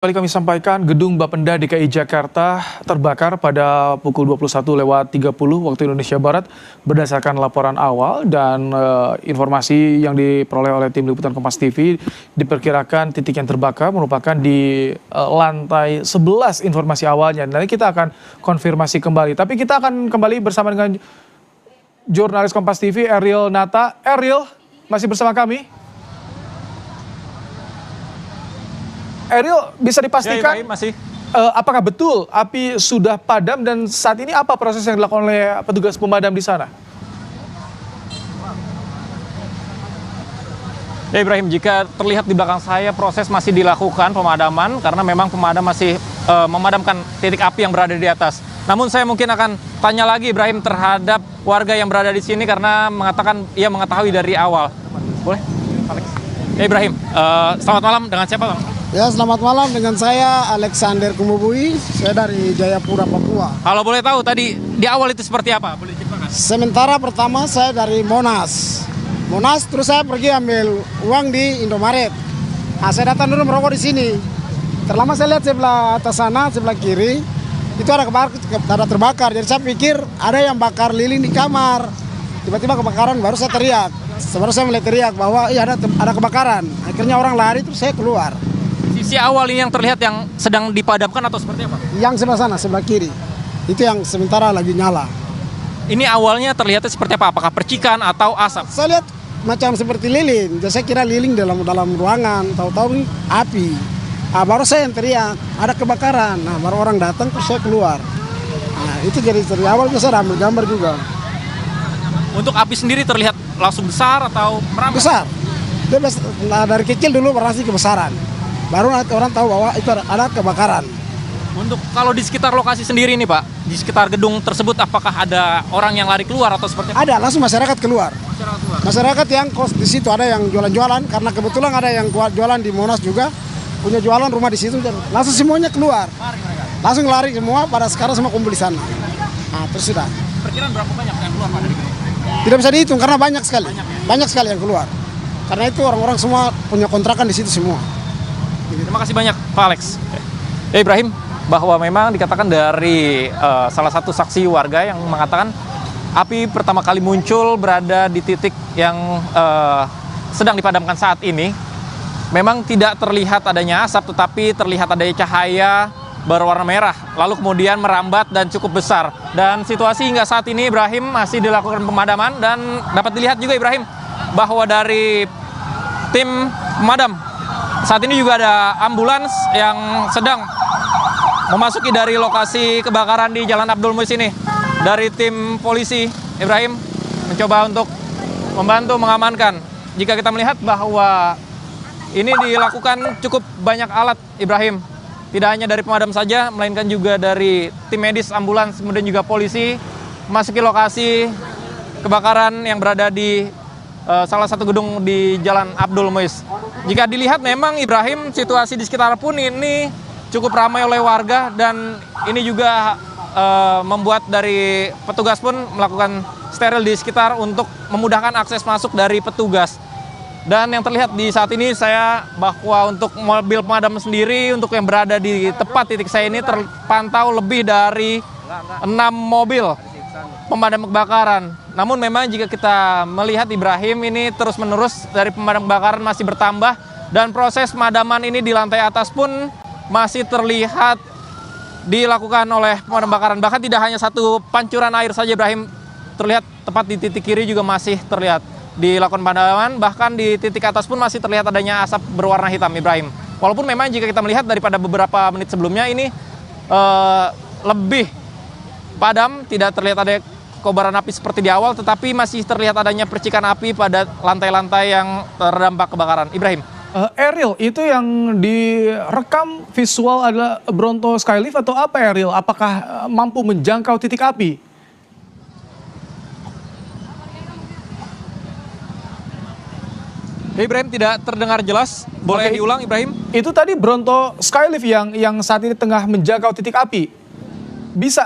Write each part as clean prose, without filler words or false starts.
Kali kami sampaikan gedung Bapenda DKI Jakarta terbakar pada pukul 21.30 waktu Indonesia Barat berdasarkan laporan awal dan informasi yang diperoleh oleh tim liputan Kompas TV diperkirakan titik yang terbakar merupakan di lantai 11 informasi awalnya. Nanti kita akan konfirmasi kembali. Tapi kita akan kembali bersama dengan jurnalis Kompas TV Ariel Nata. Ariel masih bersama kami? Ariel, bisa dipastikan ya, masih. Apakah betul api sudah padam dan saat ini apa proses yang dilakukan oleh petugas pemadam di sana? Ya Ibrahim, jika terlihat di belakang saya proses masih dilakukan pemadaman karena memang pemadam masih memadamkan titik api yang berada di atas. Namun saya mungkin akan tanya lagi Ibrahim terhadap warga yang berada di sini karena mengatakan ia mengetahui dari awal. Boleh? Alex. Ya Ibrahim, selamat malam, dengan siapa Bang? Ya, selamat malam, dengan saya Alexander Kumubui, saya dari Jayapura, Papua. Kalau boleh tahu tadi di awal itu seperti apa? Boleh ceritakan? Sementara pertama saya dari Monas, terus saya pergi ambil uang di Indomaret. Nah, saya datang dulu merokok di sini. Terlama saya lihat sebelah atas sana, sebelah kiri, itu ada terbakar. Jadi saya pikir ada yang bakar lilin di kamar. Tiba-tiba kebakaran, baru saya teriak. Baru saya mulai teriak bahwa iya ada kebakaran. Akhirnya orang lari, terus saya keluar. Sisi awal ini yang terlihat yang sedang dipadamkan atau seperti apa? Yang sebelah sana, sebelah kiri. Itu yang sementara lagi nyala. Ini awalnya terlihatnya seperti apa? Apakah percikan atau asap? Saya lihat macam seperti lilin. Jadi saya kira lilin dalam ruangan, tahu-tahu api. Nah, baru saya yang teriak, ada kebakaran. Nah, baru orang datang terus saya keluar. Nah, itu jadi dari awal saya ambil gambar juga. Untuk api sendiri terlihat langsung besar atau merambat? Besar. Dia dari kecil dulu berhasil kebesaran. Baru orang tahu bahwa itu ada kebakaran. Untuk kalau di sekitar lokasi sendiri nih Pak, di sekitar gedung tersebut apakah ada orang yang lari keluar atau seperti apa? Ada, langsung masyarakat keluar. Masyarakat yang kos di situ ada yang jualan-jualan, karena kebetulan ada yang jualan di Monas juga, punya jualan rumah di situ, langsung semuanya keluar. Langsung lari semua, pada sekarang semua kumpul di sana. Nah, terus sudah. Perkiraan berapa banyak yang keluar Pak dari gedung? Tidak bisa dihitung karena banyak sekali. Banyak sekali yang keluar. Karena itu orang-orang semua punya kontrakan di situ semua. Terima kasih banyak Pak Alex. Ya Ibrahim, bahwa memang dikatakan dari salah satu saksi warga yang mengatakan api pertama kali muncul berada di titik yang sedang dipadamkan saat ini. Memang tidak terlihat adanya asap, tetapi terlihat adanya cahaya berwarna merah, lalu kemudian merambat dan cukup besar. Dan situasi hingga saat ini Ibrahim masih dilakukan pemadaman dan dapat dilihat juga Ibrahim bahwa dari tim pemadam saat ini juga ada ambulans yang sedang memasuki dari lokasi kebakaran di Jalan Abdul Muiz ini. Dari tim polisi, Ibrahim mencoba untuk membantu mengamankan. Jika kita melihat bahwa ini dilakukan cukup banyak alat, Ibrahim. Tidak hanya dari pemadam saja, melainkan juga dari tim medis, ambulans, kemudian juga polisi memasuki lokasi kebakaran yang berada di salah satu gedung di Jalan Abdul Muiz. Jika dilihat memang Ibrahim, situasi di sekitar pun ini cukup ramai oleh warga dan ini juga membuat dari petugas pun melakukan steril di sekitar untuk memudahkan akses masuk dari petugas. Dan yang terlihat di saat ini saya bahwa untuk mobil pemadam sendiri untuk yang berada di tepat titik saya ini terpantau lebih dari 6 mobil pemadam kebakaran. Namun memang jika kita melihat Ibrahim ini terus-menerus dari pemadam kebakaran masih bertambah dan proses pemadaman ini di lantai atas pun masih terlihat dilakukan oleh pemadam kebakaran. Bahkan tidak hanya satu pancuran air saja Ibrahim, terlihat tepat di titik kiri juga masih terlihat dilakukan pemadaman, bahkan di titik atas pun masih terlihat adanya asap berwarna hitam Ibrahim. Walaupun memang jika kita melihat daripada beberapa menit sebelumnya ini lebih padam, tidak terlihat ada kobaran api seperti di awal, tetapi masih terlihat adanya percikan api pada lantai-lantai yang terdampak kebakaran. Ibrahim. Ariel, itu yang direkam visual adalah Bronto Skylift atau apa Ariel? Apakah mampu menjangkau titik api? Ibrahim, tidak terdengar jelas. Boleh diulang Ibrahim? Itu tadi Bronto Skylift yang saat ini tengah menjangkau titik api.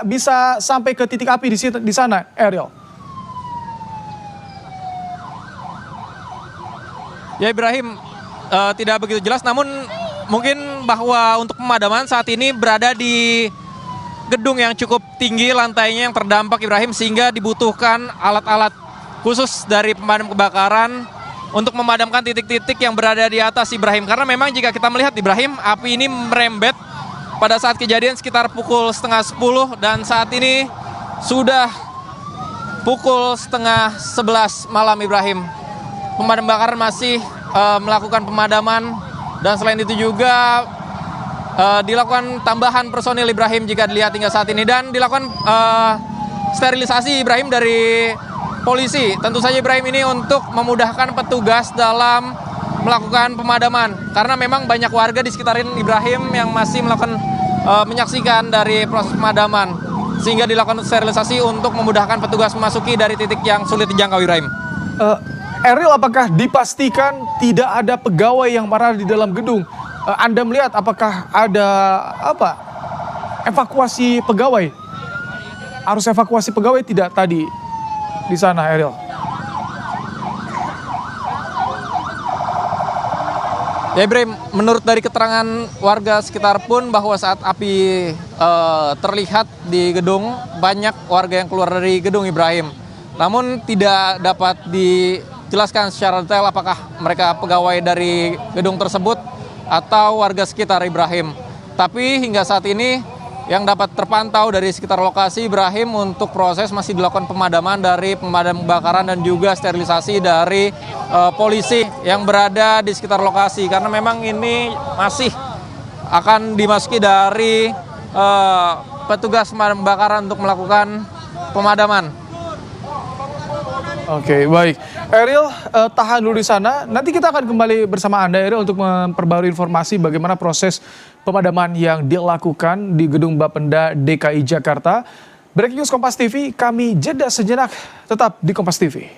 Bisa sampai ke titik api di sana, Ariel? Ya Ibrahim, tidak begitu jelas, namun mungkin bahwa untuk pemadaman saat ini berada di gedung yang cukup tinggi lantainya yang terdampak Ibrahim, sehingga dibutuhkan alat-alat khusus dari pemadam kebakaran untuk memadamkan titik-titik yang berada di atas Ibrahim. Karena memang jika kita melihat Ibrahim, api ini merembet pada saat kejadian sekitar pukul setengah 10 dan saat ini sudah pukul setengah 11 malam Ibrahim. Pemadam kebakaran masih melakukan pemadaman dan selain itu juga dilakukan tambahan personil Ibrahim jika dilihat hingga saat ini, dan dilakukan sterilisasi Ibrahim dari polisi. Tentu saja Ibrahim ini untuk memudahkan petugas dalam melakukan pemadaman, karena memang banyak warga di sekitarin Ibrahim yang masih melakukan menyaksikan dari proses pemadaman, sehingga dilakukan sterilisasi untuk memudahkan petugas memasuki dari titik yang sulit dijangkau Ibrahim. Eril, apakah dipastikan tidak ada pegawai yang berada di dalam gedung? Anda melihat apakah ada evakuasi pegawai? Harus evakuasi pegawai tidak tadi di sana, Eril? Ya Ibrahim, menurut dari keterangan warga sekitar pun bahwa saat api terlihat di gedung, banyak warga yang keluar dari gedung Ibrahim. Namun tidak dapat dijelaskan secara detail apakah mereka pegawai dari gedung tersebut atau warga sekitar Ibrahim. Tapi hingga saat ini yang dapat terpantau dari sekitar lokasi Ibrahim, untuk proses masih dilakukan pemadaman dari pemadam kebakaran dan juga sterilisasi dari polisi yang berada di sekitar lokasi, karena memang ini masih akan dimasuki dari petugas pemadam kebakaran untuk melakukan pemadaman. Oke, baik. Eril, tahan dulu di sana. Nanti kita akan kembali bersama Anda, Eril, untuk memperbarui informasi bagaimana proses pemadaman yang dilakukan di Gedung Bapenda DKI Jakarta. Breaking News Kompas TV, kami jeda sejenak. Tetap di Kompas TV.